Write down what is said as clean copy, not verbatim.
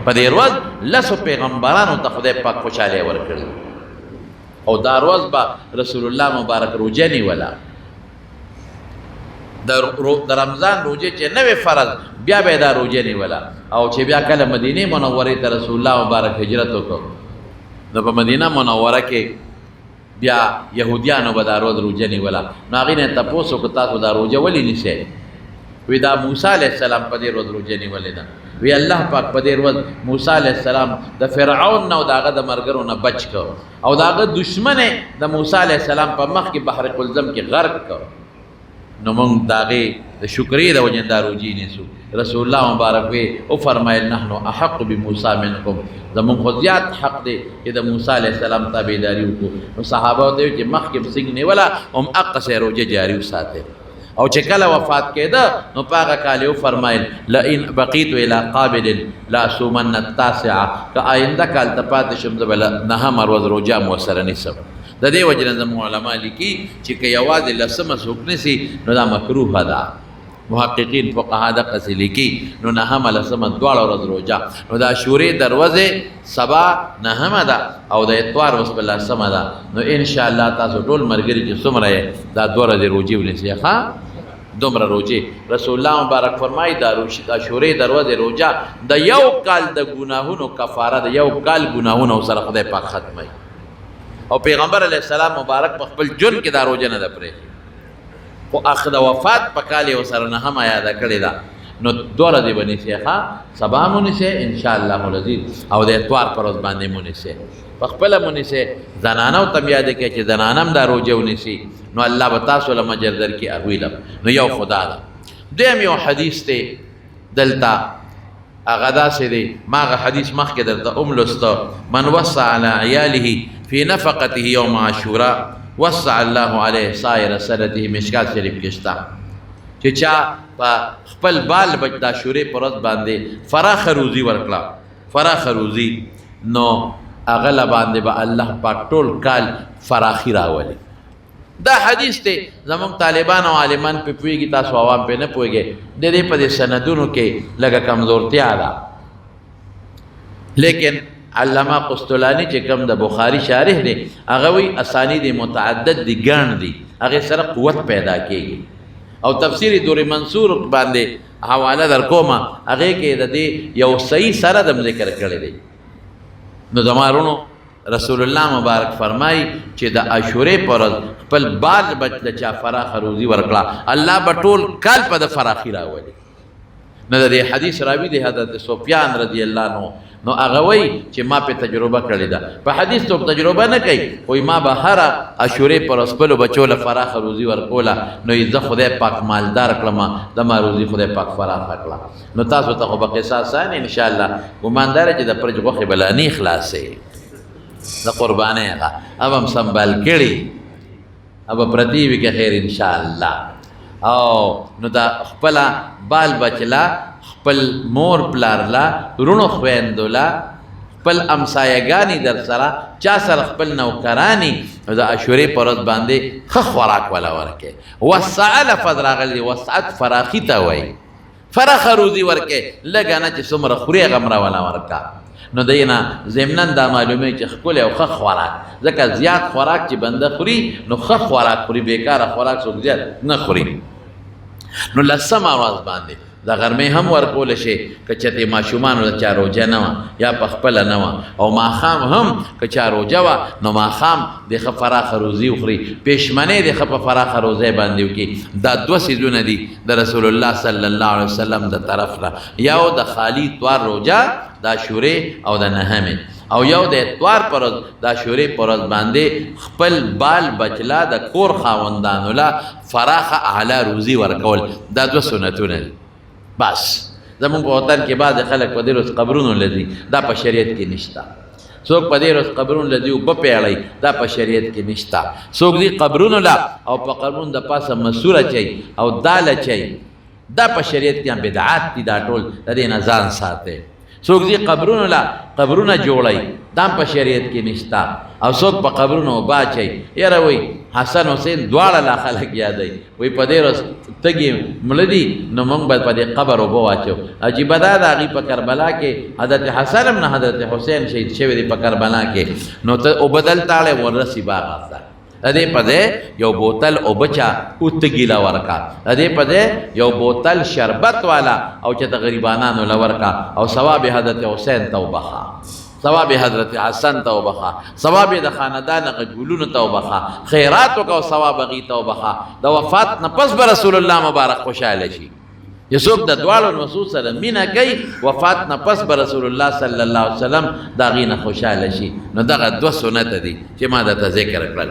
په دې ورځ لسو پیغمبرانو ته خدای پاک خوشحالي ورکړي او دا ورځ به رسول الله مبارک روژه نیوله د رمضان روژه چې نوې فرض بیا به دا روژه نیوله او چې بیا کله مدینه منورې ته رسول الله مبارک هجرت وکړ نو په مدینه منوره کې بیا یهودیانو به دا روژه نیوله نو هغې نه تپوس وکړو تاسو دا روژه ولې نیسئ وی دا موسی علیہ السلام په دې ورځ روژه نیولې ده وی الله پاک په دې ورځ موسی علیہ السلام د فرعون نه او د هغه د مرګرو نه بچ کړ او د هغه دشمن د موسی علیہ السلام په مخ کې بحر قلزم کې غرق کړ نو موږ د هغې د شکرې د وجې دا روژې نیسو رسول الله مبارک وی او فرمایل نحنو احق بموسی منکم زموږ خو زیات حق دی چې د موسی علیہ السلام تابعداري وکړو نو صحابه ورته ویل چې مخکې به څنګه نیوله هم هغسې روژه جاري وساتئ او چې کله وفات کېده نو په هغه کال یې وفرمایل لئن بقیت الی قابل لاصومن التاسعه که آینده کال ته پاتې شم زه به نهمه ورځ روژه مو ورسره نیسم د دې وجې نه زموږ علما لیکي چې که یوازې لسمه څوک نیسي نو دا مکروهه ده محققین فقها دقسې لیکي نو نهمه لسمه دواړه ورځ روژه نو د عاشورې دروازې سبا نهمه ده او د اتوار ورځ به لسمه ده نو انشاءالله تاسو ټول ملګري چې څومره یې دا دوه ورځې روژې ونیسئ ښه دومره روژې رسول الله مبارک فرمایي دا عاشورې دروازې روژه د یو کال د ګناهونو کفاره د یو کال ګناهونه سره خدای پاک ختموي او پیغمبر علیه السلام مبارک په خپل ژوند کې دا روژه نه ده پرېښې خو اخ د وفات په کال یې ورسره نهمه یاده کړې ده نو دوه ورځې به نیسئ ښه سبا مو نیسئ انشاءالله العزیز او د اتوار پر ورځ باندې مو نیسئ په خپله مو نیسئ زنانو ته هم یاده کړئ چې زنانه هم دا روژه ونیسي نو الله به تاسو له مجر درکړي هغوی له نو یو خدا ده دویم یو حدیث دی دلته هغه داسې دی ما هغه حدیث مخکې درته هم لسته من وسع علی عیاله فی نفقته یوم عاشورا وسع الله علیه سایر سنته مشکات شریف کې شته چې چا په خپل بال بچ د عاشورې په ورځ باندې فراخه روزي ورکړه فراخه روزي نو هغه له باندې به الله پاک ټول کال فراخي راولي دا حدیث دی زموږ طالبان او عالمان پې پوهېږي تاسو عوام پې نه پوهېږئ د دې په دې سندونو کې لږه کمزورتیا ده لیکن علامه قسطلاني چې کوم د بخاري شارح دی هغه وایي اسانید متعدد دي ګڼ دي هغې سره قوت پیدا کېږي او تفسیر دور منصور باندې حواله در کومه هغې کې د دې یو صحیح سره د ذکر کړی دی نو زما وروڼو رسول الله مبارک فرمایي چې د عاشورې په ورځ خپل بال بچ د چا فراخه روزي ورکړه الله به ټول کال په د فراخي راولي نو د دې حدیث راوي دی حضرت سفیان رضی الله عنه نو هغه وایي چې ما پې تجربه کړې ده په حدیث څوک تجربه نه کوي وایي ما به هره عاشورې پر ورځ خپلو بچو له فراخه روزي ورکوله نو زه خدای پاک مالدار کړم زما روزي خدای پاک فراخه کړه نو تاسو ته خو به قصه اسان انشاءالله ګمان داره چې د پرج غوښې به لا نه خلاصې د قربانۍ هغه اب هم سنبال کړي اب پرتی وي که خیر انشاءالله او نو دا خپله بال بچلا خپل مور پلارلا رونو خویندو لا خپل امسایګانې در سره چا سره خپل نوکرانی نو د عاشورې په ورځ باندې ښه خوراک وله ورکې وسعه لفظ راغلی وسعت فراخي ته وایي فراخه روزي ورکې لږه نه چې څومره خوري هغه مره وله ورکه نو دی نه ضمناً دا معلوموي چې ښکلی او ښه خوراک ځکه زیات خوراک چې بنده خوري نو ښه خوراک خوري بېکاره خوراک څوک زیات نه خوري نو لسمه ورځ باندې د غرمې هم ورکولی شي که چېرته ماشومانو د چا روژه نه وه یا په خپله نه وه او ماښام هم که چا روژه وه نو ماښام د ښه فراخه روزي وخوري پېشمنۍ د ښه په فراخه روزۍ باندې وکړي دا دوه څیزونه دي د رسول الله صلی الله علیه وسلم د طرف نه یو د خالي اتوار روژه د عاشورې او د نهمې او یو د اتوار پر ورځ د عاشورې پر ورځ باندې خپل بال بچلا د کور خاوندانو له فراخه اعلی روزي ورکول دا دوه سنتونه دي بس زمونږ په وطن کې بعضې خلک په دې ورځ قبرونو لدي دا په شریعت کې نشته څوک په دې ورځ قبرونو لدي اوبه پیړی دا په شریعت کې نشته څوک دي قبرونو له او په قبرونو د پاسه مسور اچوي او دال اچوي دا په شریعت کې بدعات دي دا ټول د دې نه ځان ساتئ څوک دې قبرونو لا قبرونه جوړی دام په شریعت کې نشتا او څوک په قبرونو باچي یاره وای حسن حسین دواړه لا خلک یادای وای په دې ورځ تګي ملدي نو موږ به په دې قبر وبو واچو عجیب دا د هغې په کربلا کې حضرت حسن هم نه حضرت حسین شهید شوي دي په کربلا کې نو ته او بدل تاړې ورسي باغ ته دې په دې یو بوتل اوبه چا اوتګیله ورکا دې په دې یو بوتل شربت والا او چې د غریبانانو له ورکا او ثواب حضرت حسین ته وبخا ثواب حضرت حسن ته وبخا ثواب د خاندان غجولونو ته وبخا خیرات وکاو ثواب غي ته وبخا د وفات نه پس به رسول الله مبارک خوشاله شي یسوک د دوالو نصوص سره مینا کوي وفات نه پس به رسول الله صلی الله علیه وسلم دا غي نه خوشاله شي نو دغه دو سنت دي چې ما د ذکر کړل